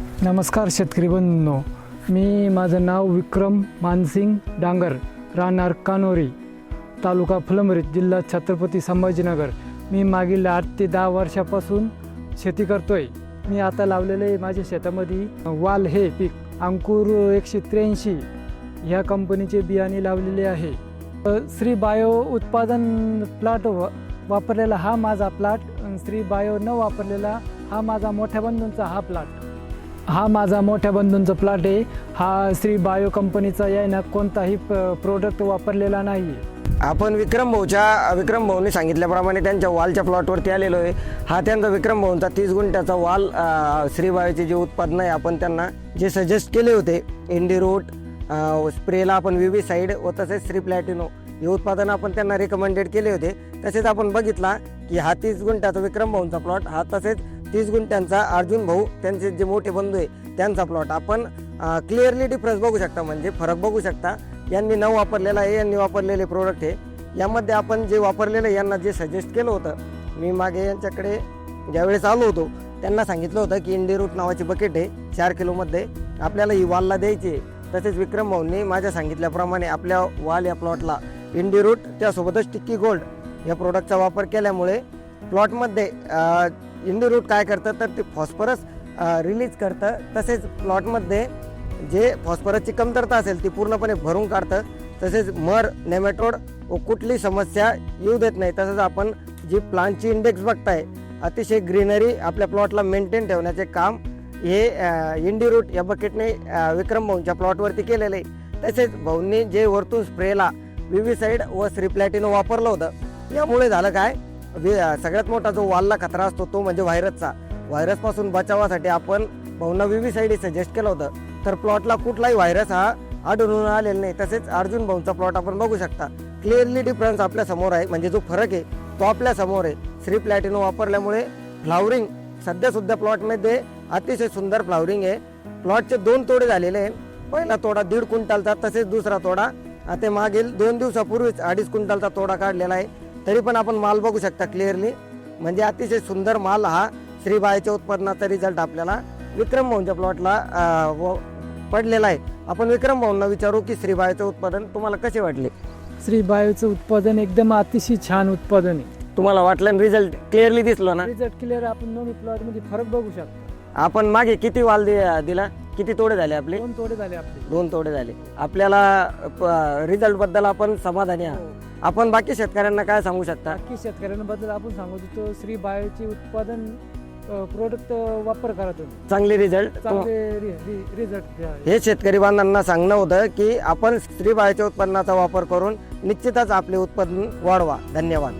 नमस्कार शेतकरी बंधूंनो, माझं नाव विक्रम मानसिंग डांगर, राहणार कानोरी, तालुका फुलंब्री, जिल्हा छत्रपती संभाजीनगर। मी मागील 8 ते 10 वर्षापासून शेती करतोय। मी आता लावलेले आहे माझ्या शेतामध्ये वाल हे पीक अंकुर 183 ह्या कंपनीचे बियाणे लावलेले आहे। श्री बायो उत्पादन प्लॉट वापरलेला हा माझा प्लॉट, श्री बायो न वापरलेला हा माझा मोठ्या बंधूंचा हा प्लॉट। हा माझा मोठ्या बंधूंचा प्लॉट आहे। हा श्री बायो कंपनीचा यायना कोणताही प्रोडक्ट वापरलेला नाही। आपण विक्रम भाऊने सांगितल्याप्रमाणे त्यांच्या वालच्या प्लॉटवरती आलेलो आहे। हा त्यांचा विक्रम भाऊंचा 30 गुंठ्याचा वाल श्री बायोचे जे उत्पादन आहे आपण त्यांना जे सजेस्ट केले होते, इंडी रूट स्प्रेला आपण विवी साईड व तसेच श्री प्लॅटिनो हे उत्पादन आपण त्यांना रिकमेंडेड केले होते। तसेच आपण बघितला की हा 30 गुंठ्याचा विक्रम भाऊंचा प्लॉट, हा तसेच 30 गुंठ्यांचा अर्जुन भाऊ त्यांचे जे मोठे बंधू आहे त्यांचा प्लॉट। आपण क्लिअरली डिफरन्स बघू शकता, म्हणजे फरक बघू शकता। यांनी न वापरलेला आहे, यांनी वापरलेले प्रोडक्ट आहे। यामध्ये आपण जे वापरलेलं यांना जे सजेस्ट केलं होतं, मी मागे यांच्याकडे ज्यावेळेस आलो होतो त्यांना सांगितलं होतं की इंडी रूट नावाची बकेट आहे 4 किलोमध्ये आपल्याला ही वालला द्यायची आहे। तसेच विक्रम भाऊंनी माझ्या सांगितल्याप्रमाणे आपल्या वाल या प्लॉटला इंडी रूट त्यासोबतच टिक्की गोल्ड या प्रोडक्टचा वापर केल्यामुळे प्लॉटमध्ये इंडी रूट काय करतं तर ते फॉस्फरस रिलीज करतं। तसेच प्लॉटमध्ये जे फॉस्फरसची कमतरता असेल ती पूर्णपणे भरून काढतं। तसेच मर, नेमॅटोड व कुठली समस्या येऊ देत नाही। तसंच आपण जी प्लांटची इंडेक्स बघताय, अतिशय ग्रीनरी आपल्या प्लॉटला मेंटेन ठेवण्याचे काम हे इंडी रूट या बकेटने विक्रम भाऊंच्या प्लॉटवरती केलेलं आहे। तसेच भाऊंनी जे वरतून स्प्रेला विवीसाईड व श्री प्लॅटिनो वापरलं होतं, यामुळे झालं काय, सगळ्यात मोठा जो वालला खतरा असतो तो म्हणजे व्हायरसचा। व्हायरसपासून बचावासाठी आपण भाऊंना विवीसाईड सजेस्ट केलं होतं, तर प्लॉटला कुठलाही व्हायरस हा आढळून आलेला नाही। तसेच अर्जुन भाऊंचा प्लॉट आपण बघू शकता, क्लिअरली डिफरन्स आपल्या समोर आहे, म्हणजे जो फरक आहे तो आपल्या समोर आहे। श्री प्लॅटिनो वापरल्यामुळे फ्लावरिंग सध्या सुद्धा प्लॉटमध्ये अतिशय सुंदर फ्लावरिंग आहे। प्लॉटचे 2 तोडे झालेले आहे। पहिला तोडा 1.5 क्विंटलचा, तसेच दुसरा तोडा ते मागील 2 दिवसापूर्वीच 2.5 क्विंटलचा तोडा काढलेला आहे। तरी पण आपण माल बघू शकता क्लिअरली, म्हणजे अतिशय सुंदर माल हा श्री बायोच्या उत्पादनाचा रिझल्ट आपल्याला विक्रम भाऊंच्या प्लॉटला पडलेला आहे। आपण विक्रम भाऊंना विचारू की श्री बायोचे उत्पादन तुम्हाला कसे वाटले? श्री बायोचं उत्पादन एकदम अतिशय छान उत्पादन आहे। तुम्हाला वाटलं रिझल्ट क्लिअरली दिसलो ना? रिझल्ट क्लिअर, आपण दोन्ही प्लॉट मध्ये फरक बघू शकतो। आपण मागे किती वाल दिला, किती तोडे झाले आपले? 2 तोडे झाले आपले। 2 तोडे झाले। आपल्याला रिझल्ट बद्दल आपण समाधानी आहात। आपण बाकी शेतकऱ्यांना काय सांगू शकता? बाकी शेतकऱ्यांबद्दल आपण सांगू तो श्री बायोचे उत्पादन प्रोडक्ट वापर करा तुम्ही, चांगले रिझल्ट चांगले रिझल्ट घ्या। हे शेतकरी बांधवांना सांगणं होतं की आपण श्री बायोच्या उत्पन्नाचा वापर करून निश्चितच आपले उत्पादन वाढवा। धन्यवाद।